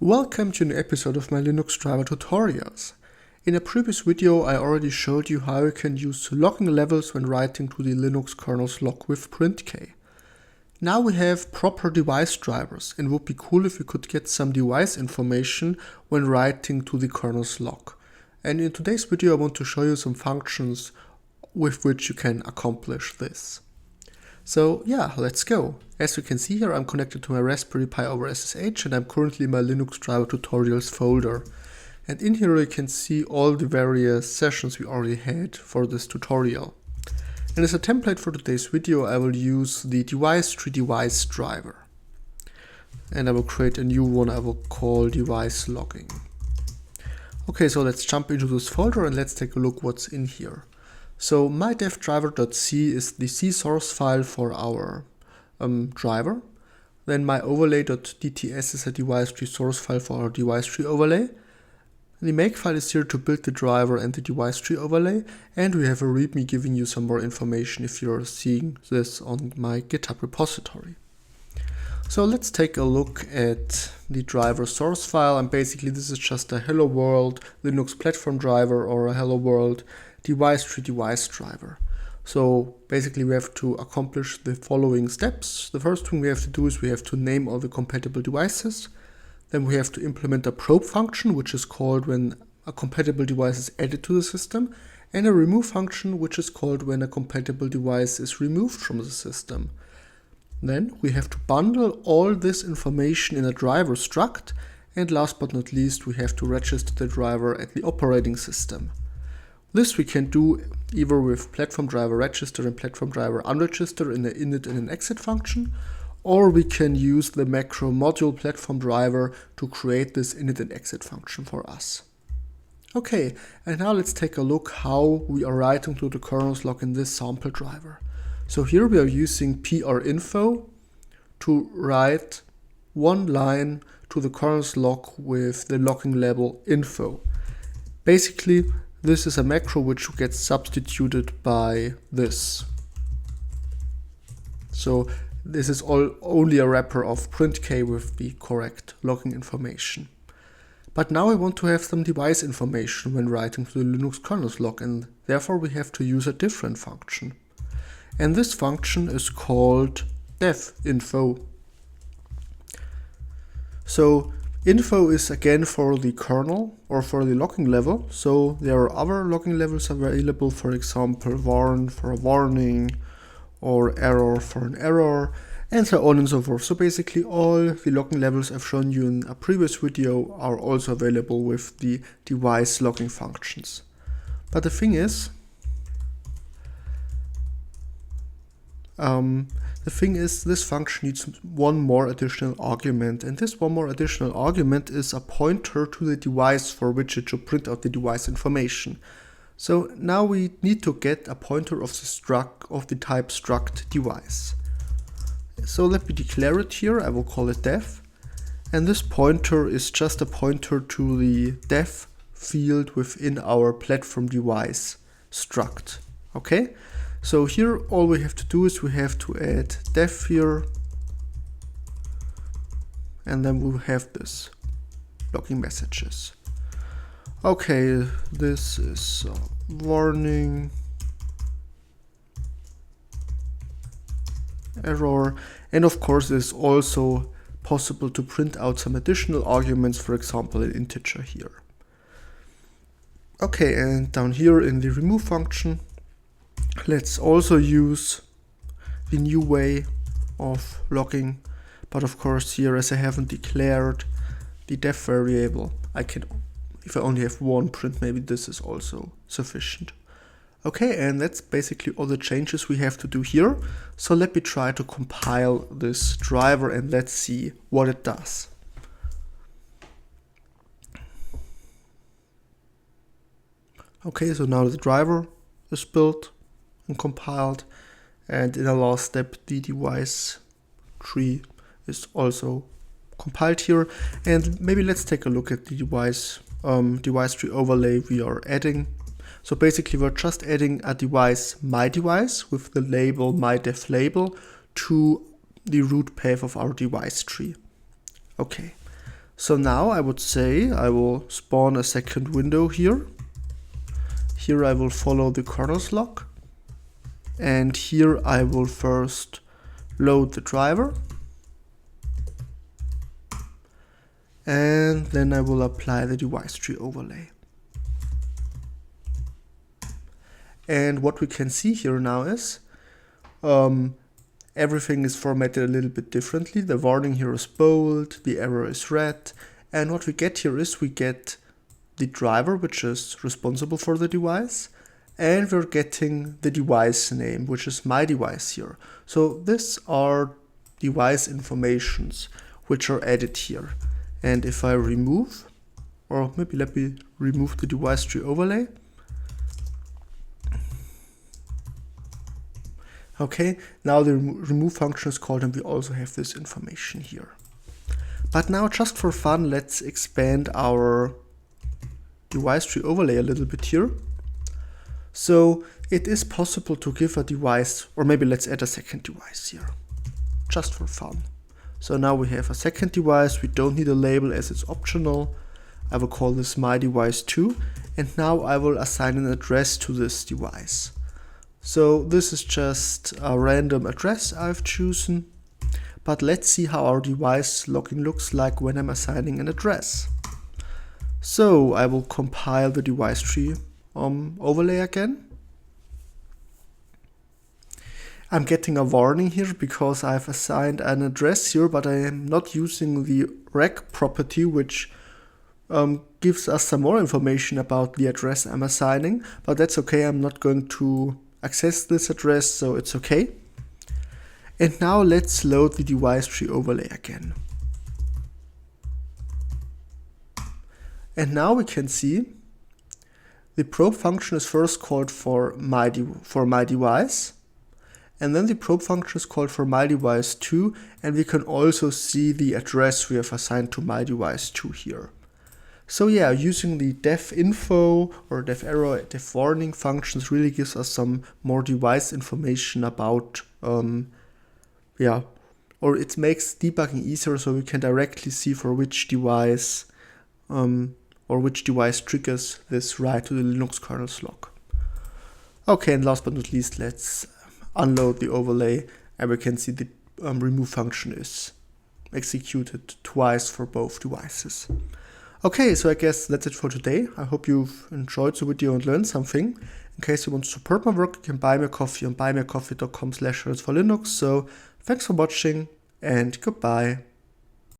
Welcome to an episode of my Linux driver tutorials. In a previous video I already showed you how you can use logging levels when writing to the Linux kernel's log with printk. Now we have proper device drivers, and it would be cool if we could get some device information when writing to the kernel's log. And in today's video I want to show you some functions with which you can accomplish this. So yeah, let's go. As you can see here, I'm connected to my Raspberry Pi over SSH and I'm currently in my Linux driver tutorials folder. And in here you can see all the various sessions we already had for this tutorial. And as a template for today's video, I will use the device tree device driver. And I will create a new one I will call device logging. Okay, so let's jump into this folder and let's take a look what's in here. So mydevdriver.c is the C source file for our driver. Then myoverlay.dts is a device tree source file for our device tree overlay. The make file is here to build the driver and the device tree overlay, and we have a readme giving you some more information if you're seeing this on my GitHub repository. So let's take a look at the driver source file, and basically this is just a hello world Linux platform driver or a hello world device tree device driver. So basically we have to accomplish the following steps. The first thing we have to do is we have to name all the compatible devices. Then we have to implement a probe function, which is called when a compatible device is added to the system, and a remove function, which is called when a compatible device is removed from the system. Then we have to bundle all this information in a driver struct, and last but not least we have to register the driver at the operating system. This we can do either with platform driver register and platform driver unregister in the init and an exit function, or we can use the macro module platform driver to create this init and exit function for us. Okay, and now let's take a look how we are writing to the kernel's log in this sample driver. So here we are using prinfo to write one line to the kernel's log with the logging label info. Basically, this is a macro which gets substituted by this. So this is only a wrapper of printk with the correct logging information. But now I want to have some device information when writing to the Linux kernel's log, and therefore we have to use a different function. And this function is called devinfo. So info is again for the kernel or for the logging level. So there are other logging levels available, for example warn for a warning or error for an error, and so on and so forth. So basically all the logging levels I've shown you in a previous video are also available with the device logging functions. But the thing is, this function needs one more additional argument, and this one more additional argument is a pointer to the device for which it should print out the device information. So now we need to get a pointer of the type struct device. So let me declare it here. I will call it dev, and this pointer is just a pointer to the dev field within our platform device struct. Okay. So here all we have to do is we have to add dev here, and then we'll have this logging messages. Okay, this is warning, error, and of course it's also possible to print out some additional arguments, for example an integer here. Okay, and down here in the remove function, let's also use the new way of logging, but of course here, as I haven't declared the def variable, I can, if I only have one print, maybe this is also sufficient. Okay, and that's basically all the changes we have to do here. So let me try to compile this driver and let's see what it does. Okay, so now the driver is built and compiled, and in the last step the device tree is also compiled here. And maybe let's take a look at the device tree overlay we are adding. So basically we're just adding a device, my device, with the label mydev label to the root path of our device tree. Okay, So now I would say I will spawn a second window here. Here I will follow the kernel's lock. And here I will first load the driver. And then I will apply the device tree overlay. And what we can see here now is everything is formatted a little bit differently. The warning here is bold, the error is red, and what we get here is we get the driver, which is responsible for the device, and we're getting the device name, which is my device here. So these are device informations which are added here. And if I remove, or maybe let me remove the device tree overlay. Okay, now the remove function is called and we also have this information here. But now just for fun, let's expand our device tree overlay a little bit here. So it is possible to give a device, or maybe let's add a second device here, just for fun. So now we have a second device, we don't need a label as it's optional. I will call this my device 2, and now I will assign an address to this device. So this is just a random address I've chosen, but let's see how our device logging looks like when I'm assigning an address. So I will compile the device tree overlay again. I'm getting a warning here because I've assigned an address here, but I am not using the rec property, which gives us some more information about the address I'm assigning, but that's okay. I'm not going to access this address, so it's okay. And now let's load the device tree overlay again. And now we can see the probe function is first called for my device, and then the probe function is called for my device 2, and we can also see the address we have assigned to my device 2 here. So yeah, using the def info or def error, def warning functions really gives us some more device information about, or it makes debugging easier, so we can directly see for which device, or which device triggers this write to the Linux kernel's lock. Okay, and last but not least, let's unload the overlay, and we can see the remove function is executed twice for both devices. Okay, so I guess that's it for today. I hope you've enjoyed the video and learned something. In case you want to support my work, you can buy me a coffee on buymeacoffee.com/for Linux. So thanks for watching and goodbye.